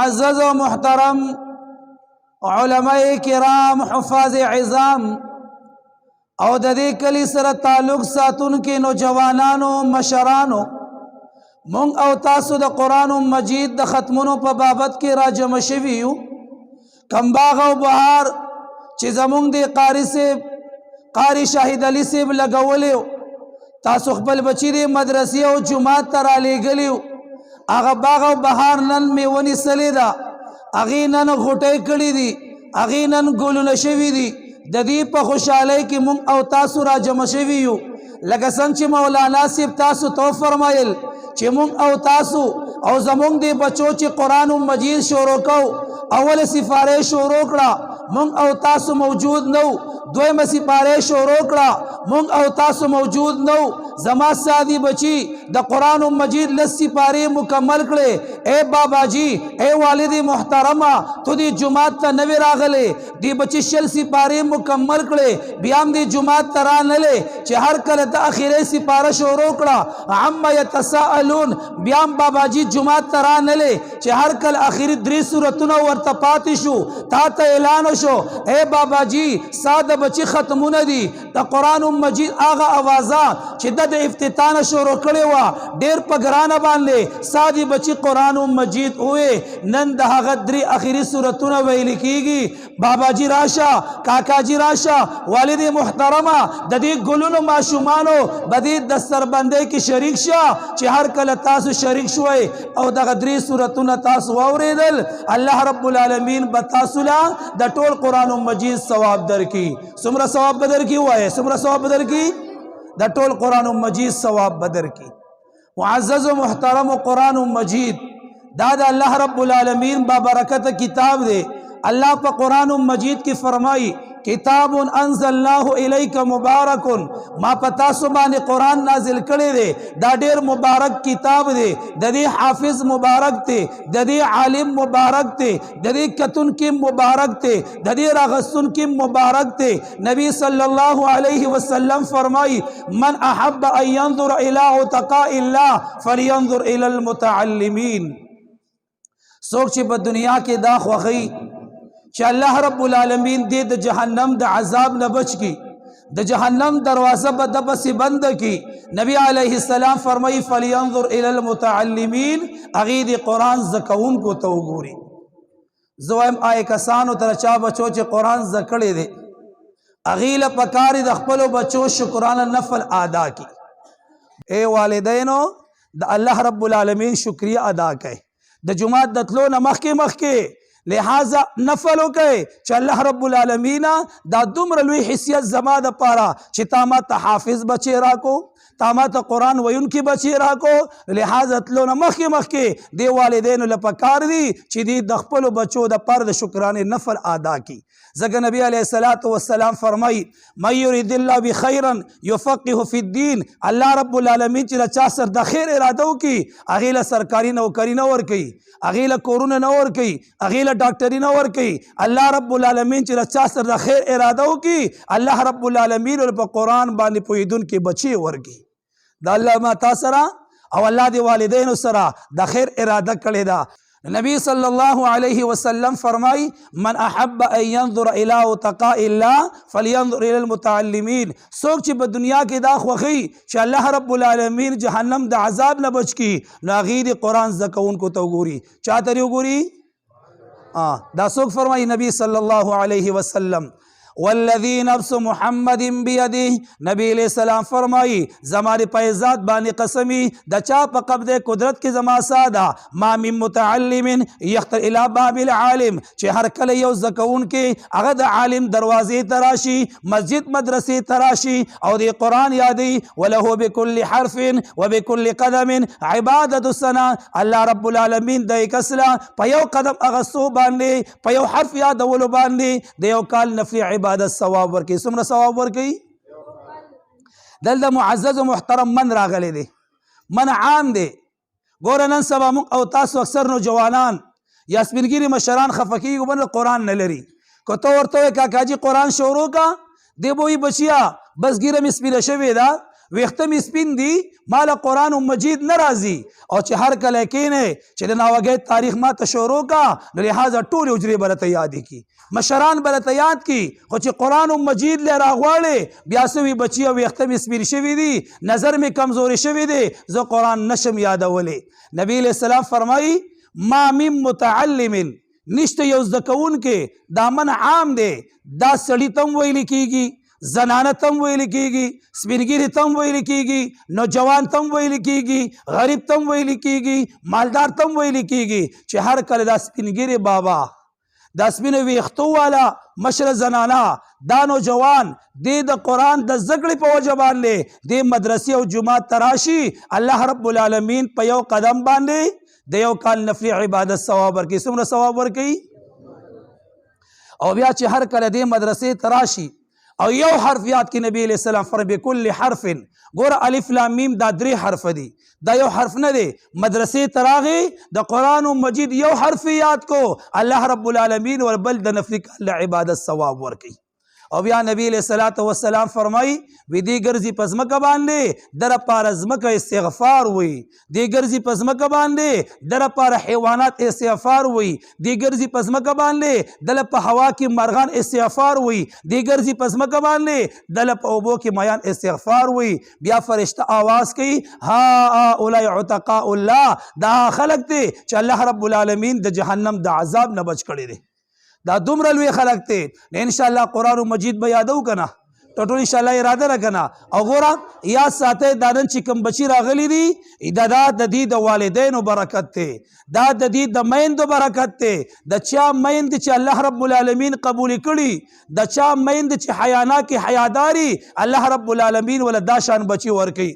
عزز و محترم علماء کرام حفاظ عظام او د دې کلی سره تعلق ساتونکو نوجوانانو مشرانو مونږ او تاسو د قرآن مجید د ختمونو په بابت کې راجم شوي یو کم باغ او بهار چې زمونږ د قاری شاهد علي صاحب لګولې تاسو خپل بچی د مدرسې او جماعت ته رالیږلي هغه باغ او بهار نن مې ونیسلې ده هغې نن غوټۍ کړي دي هغې نن ګلونه شوي دي د دې په خوشحالۍ کې مونږ او تاسو راجمع شوي یو لکه څنګه چې مولانا صاحب تاسو تو فرمایل چې مونږ او تاسو او زمونږ د بچو چې قرآن مجید شروع کو اول سفاره شروع کړه مونږ او تاسو موجود نو دویمه سپاره شروع کړه مونږ او تاسو موجود نو زما سادي بچی د قرآن مجید لس سپاره مکمل کړي اے بابا جی اے والد محترمه تو دی جماعت ته نوی راغله دی بچی شل سپاره مکمل کړي بیا هم دی جماعت ته رانله چې هر کله د اخیری سپاره شروع کړه عما يتساءلون بیا هم بابا جی جماعت ته رانله چې هر کله اخیری درې سورتونه ورته پاتې شو تا ته اعلان شو اے بابا جی ساده بچی ختمونه دي د قرآن مجید هغه اوازه چې د افتتاح شروع کړي وا ډېر په ګرانه باندې سادي بچی قرآن مجید وې نن د هغه درې اخیری سورتونه ویل کیږي بابا جی راشه کاکا جی راشه والد محترمه د دې ګلونو ماشومانو بدې دستربندۍ کې شریک شه چې هر کله تاسو شریک شوي او دغه درې سورتونه تاسو واورېدل الله رب العالمین به تاسو له د ټول قرآن مجید ثواب درکړي څومره ثواب به درکړي وایي څومره ثواب به درکړي د ټول قرآن مجید ثواب به درکړي معزز و محترم قرآن مجید دا د الله رب العالمین بابرکت کتاب دی اللہ پا قرآن مجید کی فرمائی کتاب انزلناه الیک مبارک ما پتا سبحان قرآن نازل کرے دے دا دیر مبارک کتاب دے دا دی حافظ مبارک تے دا دی عالم مبارک تے دا دی کتن کی مبارک تے دا دی راغستن کی مبارک تے نبی صلی اللہ علیہ وسلم فرمائی من احب ان ينظر الى عتقاء اللہ فلینظر الى المتعلمین سوک چی با دنیا کے دا خوخی چې الله رب العالمین دې د جهنم د عذاب نه بچ کی د جهنم دروازه به د بس بند کی نبی علیہ السلام فرمائی فلینظر الی المتعلمین اغه د قرآن زکون کو تو ګوري زویم آی کسانو تر چا بچو چې قرآن زکړې دي اغه له پکار د خپل بچو شکرانه نفل ادا کی اے والدینو د الله رب العالمین شکریہ ادا کړئ د جمعه د تلو نه مخکې لہذا نفلو کئ چې الله رب العالمین دا دومره لوی حیثیت زما د پاره چې تا ما ته حافظ بچی راکو تا ما ته قرآن ویونکي بچی راکو لہذا تلو نه مخکې دی والدینو له پکار دي چې دی د خپلو بچو د پاره د شکرانې نفل ادا کی ځکه نبی علیہ الصلوۃ والسلام فرمای من یرید الله بخیرا یفقهه فی الدین الله رب العالمین چې چا سر د خیر اراده وکي هغه له سرکاري نوکری نه ور کوي هغه له کورونه نه ور کوي هغه له ډاکټري نه ور کوي الله رب العالمین چې چا سر د خیر اراده وکي الله رب العالمین په قرآن باندې پوهیدونکي بچي ورګي دا الله ما تا سره او الله دی والدینو سره د خیر اراده کړی دا نبی صلی اللہ علیہ وسلم فرمائی من احب ان ينظر الى عتقاء اللہ فلینظر الى المتعلمین سوک چی بدنیا کی دا خوخی چی اللہ رب العالمین جہنم دا عذاب نہ بچ کی ناغید قرآن زکون کو تو گوری چاہ تریو گوری دا سوک فرمائی نبی صلی اللہ علیہ وسلم والذی نفس محمد بیدہ نبی علیہ السلام فرمائی زمانی پیزاد بانی قسمی دا چاپ قبض قدرت کی زمان سادا ما من متعلم یختر الى باب العالم چی ہر کل یو زکون کے اغد عالم دروازی تراشی مسجد مدرسی تراشی او دی قرآن یادی ولہو بکل حرف و بکل قدم عبادت السنہ اللہ رب العالمین دا ایک اسلا پیو قدم اغسو باندے پیو حرف یادولو باندے دیو کال نفلی عبادت ثواب ورکی سمرا ثواب ورکی دل دا معزز و محترم من راغلے دے من عام دے گورا نن سبا مونگ او تاسو اکثر نوجوانان یا سپنگیری مشران خفکی کو بند قرآن نلری کو تو ورطوے کاکا جی قرآن شروع کا دے بوئی بچیا بس گیرم اسپیل شوی دا ویښته مې سپین دي مال قرآن مجید نه راځي او چې هر کله کینې چې د ناوګۍ تاریخ ما ته شروع کا نو لہذا ټولې حجرې به راته یادې کي مشران به راته یاد کي خو چې قرآن مجید لی راغواړې بیا سوي بچي او ویښته مې سپین شوي دي نظر مې کمزوري شوي دی زه قرآن نشم یادولی نبی علیہ السلام فرمایي ما من متعلم نشته یو زده کوونکې دا من عام دی دا سړي تم ویل کیږي زنانه تم ویل کیږي سپینګیری تم ویل کیږي نوجوان تم ویل کیږي غریب تم ویل کیږي مالدار تم ویل کیږي چې هر کله دا سپینګیری بابا دا سپینو ویښتو والا مشر زنانه دا نوجوان د قرآن د زګړې په وجه باندې د مدرسې او جماعت تراشي الله رب العالمین په یو قدم باندې د یو کال نفلی عبادت ثواب ورکوي څومره ثواب ورکوي او بیا چې هر کله د مدرسې تراشي او یو حرف یاد کی نبی علیہ السلام فرمایي بكل حرف ګور الف لام میم دا 3 حرف دي دا یو حرف نه دی مدرسې تراغي د قرآن مجید یو حرف یاد کو الله رب العالمین ور بل د نفلی کال عبادت ثواب ورکوي او بیا نبی علیہ الصلوۃ والسلام فرمایي وی دی ګرځي پزمکه باندې در پار ازمکه استغفار وي دی ګرځي پزمکه باندې در پار حیوانات استغفار وي دی ګرځي پزمکه باندې دل په هوا کې مرغان استغفار وي دی ګرځي پزمکه باندې دل په اوبو کې میان استغفار وي بیا فرشتہ आवाज کوي ها اولای عتقاء الله دا خلق دي چې الله رب العالمین د جهنم د عذاب نه بچ کړي دي دا دومره لوی خلق ته ان شاء الله قرآن مجید به یادو کنه ټول ان شاء الله اراده راکنه او ګوره یا ساته دانن چې کوم بچی راغلی دي دا د دې د والدینو برکت ته دا د دې د میندو برکت ته د چا میند چې الله رب العالمین قبول کړي د چا میند چې حیانا کې حیاداری الله رب العالمین ول دا شان بچی ورکي